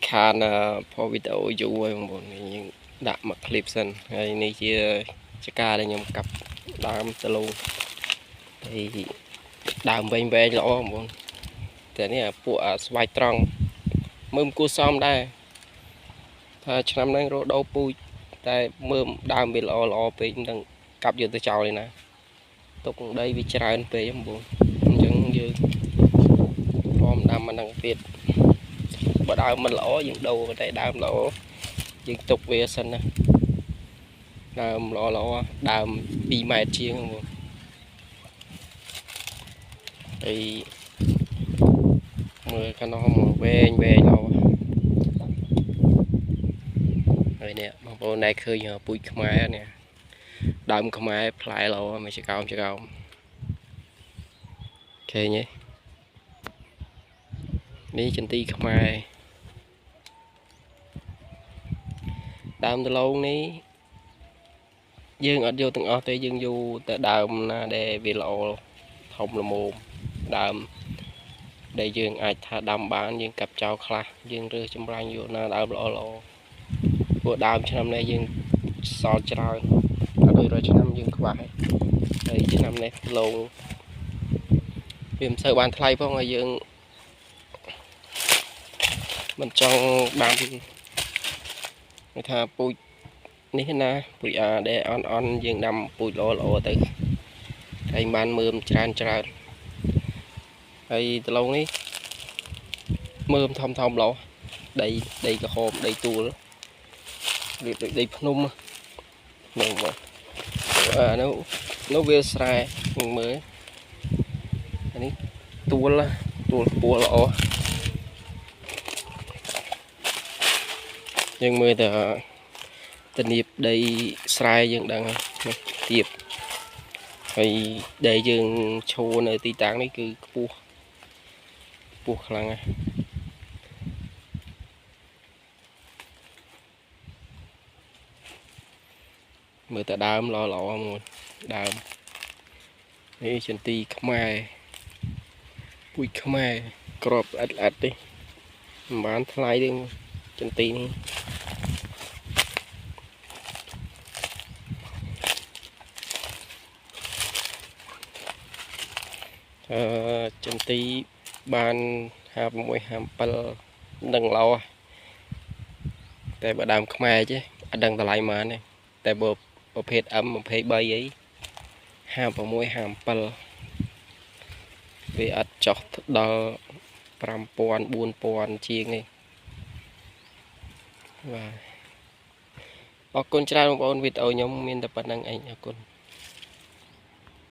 ខានផុសវីដេអូយូរហើយបងប្អូនយើងដាក់មកคลิปសិនហើយនេះជាការដែលខ្ញុំកាប់ដើមទៅលូហើយដើមវែងល្អបងប្អូនតែនេះពួកស្វាយត្រង់មើលគួរសមដែរថាឆ្នាំនេះរោដោពូជតែមើលដើមវាល្អពេកមិនដឹងកាប់យកទៅចោលឯណាទុកដីវាច្រើនពេកបងប្អូនអញ្ចឹងយើងព្រមដាំមិនដឹងទៀតបើដើមមិនល្អយើងដូរតែដើមល្អយើងទុកវាសិនណាដើមល្អដើម2 ម៉ែត្រជាងបងប្អូនហើយមើលកណ្ដោមកវែងល្អហើយនេះបងប្អូនដែលឃើញពូជខ្មែរនេះដើមខ្មែរផ្លែល្អមិនចកោមឃើញទេនេះចន្ទីខ្មែរដើមដលងនេះយើងអត់យកទាំងអស់ទេយើងយកតែដើមណាដែលវាល្អធំល្មមដើមដែលយើងអាចថាដាំបានយើងកាប់ចោលខ្លះយើងរើសចម្រាញ់យកណាដើមល្អពួកដើមឆ្នាំនេះយើងសល់ច្រើនដល់ដូចរាល់ឆ្នាំយើងខ្វះហើយឆ្នាំនេះឡូងវាមិនសូវបានថ្លៃផងហើយយើងមិនចង់បានគេថាពូជនេះណាពូជដែលអន់យើងដាំពូជល្អទៅហើយបានមើមច្រើនហើយដលងនេះមើមធំល្អដីក្រហមដីទួលវាដូចដីភ្នំមើលមកនោះវាស្រែយើងមើលអានេះទួលខ្ពស់ល្អយើងមើលទៅធានាបដីស្រែយើងដឹងហើយទៀបហើយដែលយើងឈរនៅទីតាំងនេះគឺខ្ពស់ខ្លាំងណាស់មើលតែដើមល្អមួយដើមនេះចន្ទីខ្មែរពូជខ្មែរក្របល្អិតទេមិនបានថ្លៃទេចន្ទីនេះចន្ទីបាន56 57នឹងឡោតែបើដើមខ្មែរចេះអត់ដឹងតម្លៃប៉ុន្មានទេតែបើប្រភេទ M23 អី56 57វាអត់ចោះដល់5000 4000ជាងទេបាទអរគុណច្រើនបងប្អូនវីដេអូខ្ញុំមានតែប៉ុណ្្នឹងឯងអរគុណ